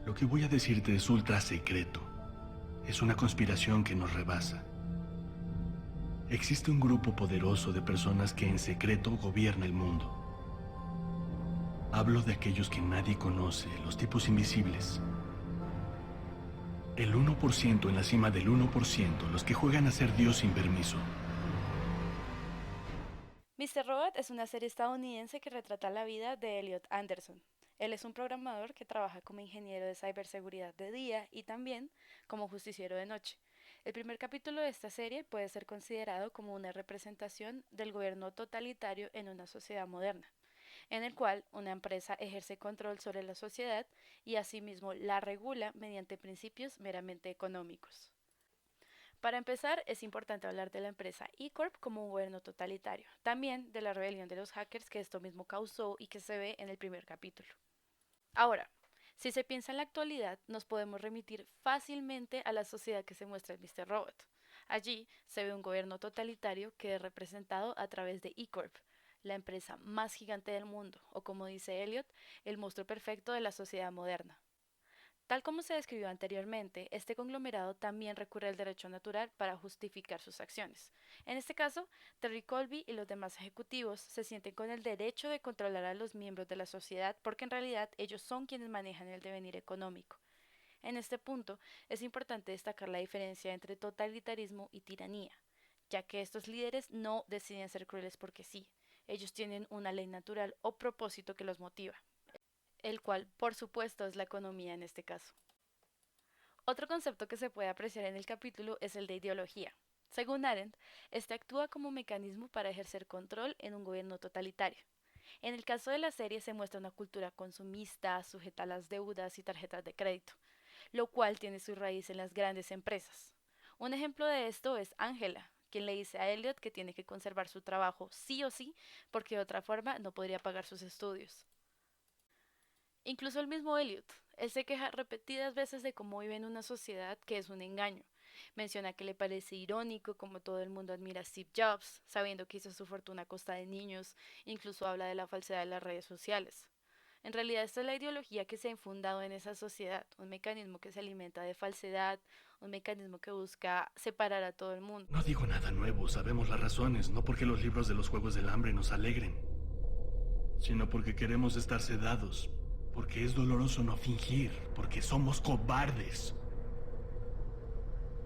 Lo que voy a decirte es ultra secreto. Es una conspiración que nos rebasa. Existe un grupo poderoso de personas que en secreto gobierna el mundo. Hablo de aquellos que nadie conoce, los tipos invisibles. El 1% en la cima del 1%, los que juegan a ser Dios sin permiso. Mr. Robot es una serie estadounidense que retrata la vida de Elliot Anderson. Él es un programador que trabaja como ingeniero de ciberseguridad de día y también como justiciero de noche. El primer capítulo de esta serie puede ser considerado como una representación del gobierno totalitario en una sociedad moderna, en el cual una empresa ejerce control sobre la sociedad y asimismo la regula mediante principios meramente económicos. Para empezar, es importante hablar de la empresa E-Corp como un gobierno totalitario, también de la rebelión de los hackers que esto mismo causó y que se ve en el primer capítulo. Ahora, si se piensa en la actualidad, nos podemos remitir fácilmente a la sociedad que se muestra en Mr. Robot. Allí se ve un gobierno totalitario que es representado a través de E-Corp, la empresa más gigante del mundo, o como dice Elliot, el monstruo perfecto de la sociedad moderna. Tal como se describió anteriormente, este conglomerado también recurre al derecho natural para justificar sus acciones. En este caso, Terry Colby y los demás ejecutivos se sienten con el derecho de controlar a los miembros de la sociedad porque en realidad ellos son quienes manejan el devenir económico. En este punto, es importante destacar la diferencia entre totalitarismo y tiranía, ya que estos líderes no deciden ser crueles porque sí, ellos tienen una ley natural o propósito que los motiva, el cual, por supuesto, es la economía en este caso. Otro concepto que se puede apreciar en el capítulo es el de ideología. Según Arendt, este actúa como mecanismo para ejercer control en un gobierno totalitario. En el caso de la serie se muestra una cultura consumista, sujeta a las deudas y tarjetas de crédito, lo cual tiene su raíz en las grandes empresas. Un ejemplo de esto es Angela, quien le dice a Elliot que tiene que conservar su trabajo sí o sí, porque de otra forma no podría pagar sus estudios. Incluso el mismo Elliot, él se queja repetidas veces de cómo vive en una sociedad que es un engaño. Menciona que le parece irónico como todo el mundo admira a Steve Jobs, sabiendo que hizo su fortuna a costa de niños, incluso habla de la falsedad de las redes sociales. En realidad esta es la ideología que se ha infundado en esa sociedad, un mecanismo que se alimenta de falsedad, un mecanismo que busca separar a todo el mundo. No digo nada nuevo, sabemos las razones, no porque los libros de los Juegos del Hambre nos alegren, sino porque queremos estar sedados, porque es doloroso no fingir, porque somos cobardes.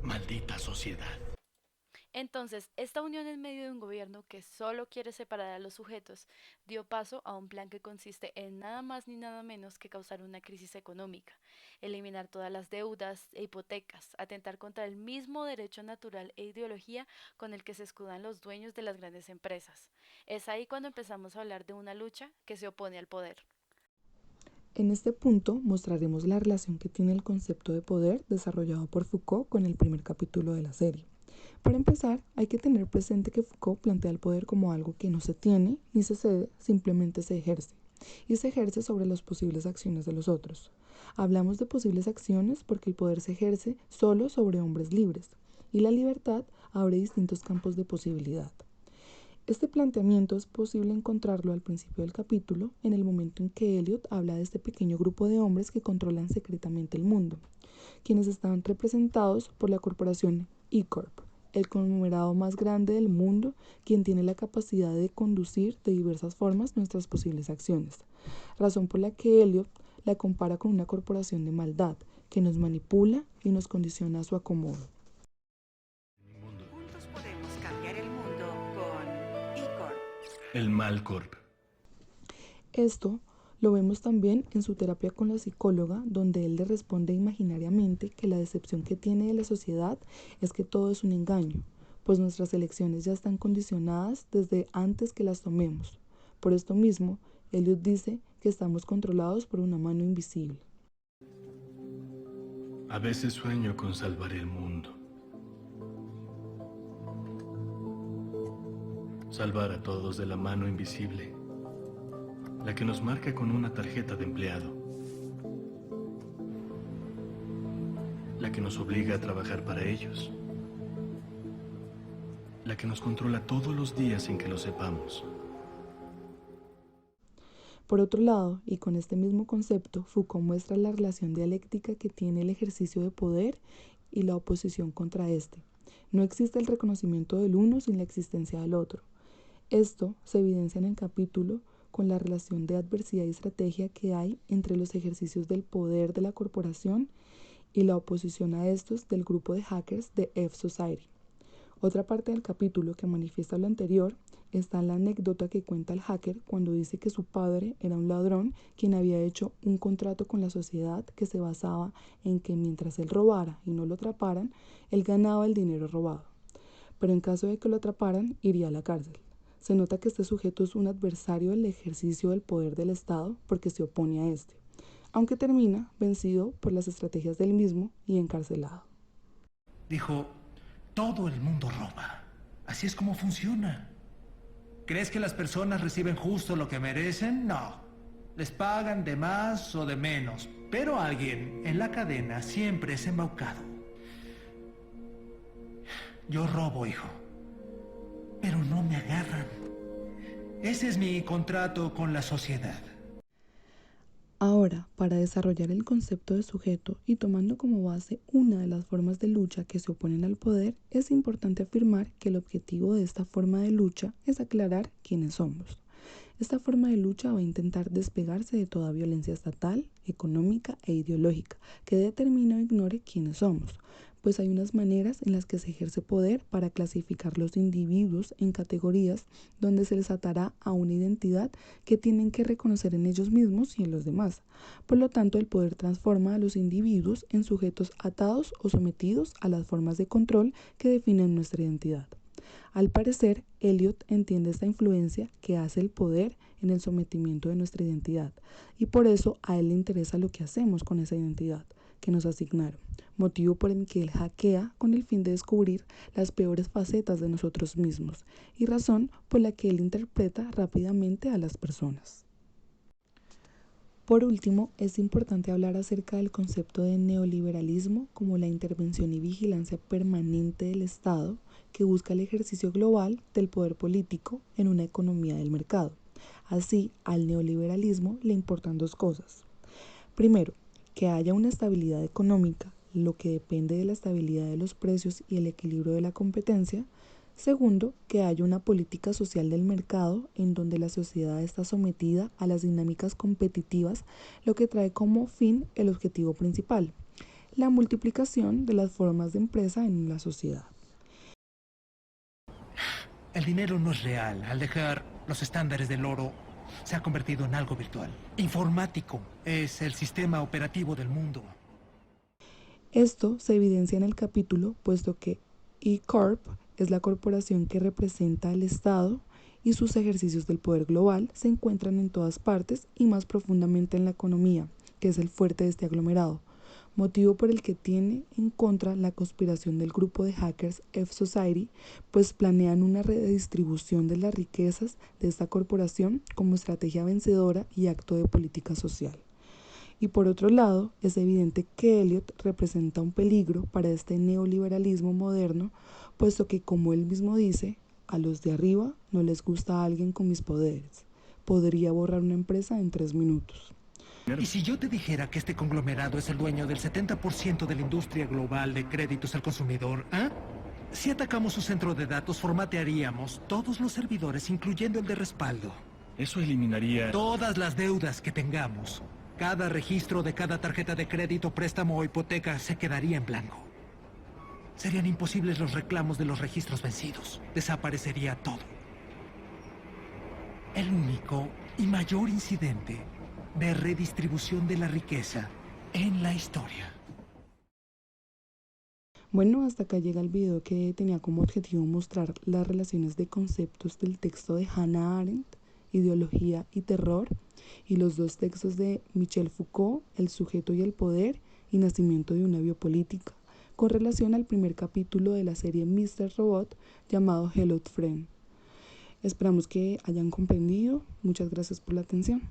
Maldita sociedad. Entonces, esta unión en medio de un gobierno que solo quiere separar a los sujetos dio paso a un plan que consiste en nada más ni nada menos que causar una crisis económica, eliminar todas las deudas e hipotecas, atentar contra el mismo derecho natural e ideología con el que se escudan los dueños de las grandes empresas. Es ahí cuando empezamos a hablar de una lucha que se opone al poder. En este punto mostraremos la relación que tiene el concepto de poder desarrollado por Foucault con el primer capítulo de la serie. Para empezar, hay que tener presente que Foucault plantea el poder como algo que no se tiene ni se cede, simplemente se ejerce, y se ejerce sobre las posibles acciones de los otros. Hablamos de posibles acciones porque el poder se ejerce solo sobre hombres libres, y la libertad abre distintos campos de posibilidad. Este planteamiento es posible encontrarlo al principio del capítulo, en el momento en que Elliot habla de este pequeño grupo de hombres que controlan secretamente el mundo, quienes están representados por la corporación E-Corp, el conglomerado más grande del mundo, quien tiene la capacidad de conducir de diversas formas nuestras posibles acciones, razón por la que Elliot la compara con una corporación de maldad que nos manipula y nos condiciona a su acomodo. Juntos podemos cambiar el mundo con E-Corp. El Malcorp. Esto lo vemos también en su terapia con la psicóloga, donde él le responde imaginariamente que la decepción que tiene de la sociedad es que todo es un engaño, pues nuestras elecciones ya están condicionadas desde antes que las tomemos. Por esto mismo, Elliot dice que estamos controlados por una mano invisible. A veces sueño con salvar el mundo. Salvar a todos de la mano invisible, la que nos marca con una tarjeta de empleado, la que nos obliga a trabajar para ellos, la que nos controla todos los días sin que lo sepamos. Por otro lado, y con este mismo concepto, Foucault muestra la relación dialéctica que tiene el ejercicio de poder y la oposición contra este. No existe el reconocimiento del uno sin la existencia del otro. Esto se evidencia en el capítulo con la relación de adversidad y estrategia que hay entre los ejercicios del poder de la corporación y la oposición a estos del grupo de hackers de F-Society. Otra parte del capítulo que manifiesta lo anterior está en la anécdota que cuenta el hacker cuando dice que su padre era un ladrón quien había hecho un contrato con la sociedad que se basaba en que mientras él robara y no lo atraparan, él ganaba el dinero robado. Pero en caso de que lo atraparan, iría a la cárcel. Se nota que este sujeto es un adversario del ejercicio del poder del Estado porque se opone a este, aunque termina vencido por las estrategias del mismo y encarcelado. Dijo, todo el mundo roba. Así es como funciona. ¿Crees que las personas reciben justo lo que merecen? No. Les pagan de más o de menos, pero alguien en la cadena siempre es embaucado. Yo robo, hijo, pero no me agarran. Ese es mi contrato con la sociedad. Ahora, para desarrollar el concepto de sujeto y tomando como base una de las formas de lucha que se oponen al poder, es importante afirmar que el objetivo de esta forma de lucha es aclarar quiénes somos. Esta forma de lucha va a intentar despegarse de toda violencia estatal, económica e ideológica que determine o ignore quiénes somos, pues hay unas maneras en las que se ejerce poder para clasificar los individuos en categorías donde se les atará a una identidad que tienen que reconocer en ellos mismos y en los demás. Por lo tanto, el poder transforma a los individuos en sujetos atados o sometidos a las formas de control que definen nuestra identidad. Al parecer, Eliot entiende esta influencia que hace el poder en el sometimiento de nuestra identidad, y por eso a él le interesa lo que hacemos con esa identidad que nos asignaron, motivo por el que él hackea con el fin de descubrir las peores facetas de nosotros mismos y razón por la que él interpreta rápidamente a las personas. Por último, es importante hablar acerca del concepto de neoliberalismo como la intervención y vigilancia permanente del Estado que busca el ejercicio global del poder político en una economía del mercado. Así, al neoliberalismo le importan dos cosas. Primero, que haya una estabilidad económica, lo que depende de la estabilidad de los precios y el equilibrio de la competencia. Segundo, que haya una política social del mercado en donde la sociedad está sometida a las dinámicas competitivas, lo que trae como fin el objetivo principal, la multiplicación de las formas de empresa en la sociedad. El dinero no es real. Al dejar los estándares del oro, se ha convertido en algo virtual. Informático es el sistema operativo del mundo. Esto se evidencia en el capítulo, puesto que E-Corp es la corporación que representa al Estado y sus ejercicios del poder global se encuentran en todas partes y más profundamente en la economía, que es el fuerte de este aglomerado, motivo por el que tiene en contra la conspiración del grupo de hackers F-Society, pues planean una redistribución de las riquezas de esta corporación como estrategia vencedora y acto de política social. Y por otro lado, es evidente que Eliot representa un peligro para este neoliberalismo moderno, puesto que, como él mismo dice, a los de arriba no les gusta a alguien con mis poderes. Podría borrar una empresa en 3 minutos. ¿Y si yo te dijera que este conglomerado es el dueño del 70% de la industria global de créditos al consumidor? Si atacamos su centro de datos, formatearíamos todos los servidores, incluyendo el de respaldo. Eso eliminaría Todas las deudas que tengamos. Cada registro de cada tarjeta de crédito, préstamo o hipoteca se quedaría en blanco. Serían imposibles los reclamos de los registros vencidos. Desaparecería todo. El único y mayor incidente de redistribución de la riqueza en la historia. Bueno, hasta acá llega el video que tenía como objetivo mostrar las relaciones de conceptos del texto de Hannah Arendt, Ideología y Terror, y los dos textos de Michel Foucault, El sujeto y el poder y Nacimiento de una biopolítica, con relación al primer capítulo de la serie Mr. Robot llamado Hello Friend. Esperamos que hayan comprendido. Muchas gracias por la atención.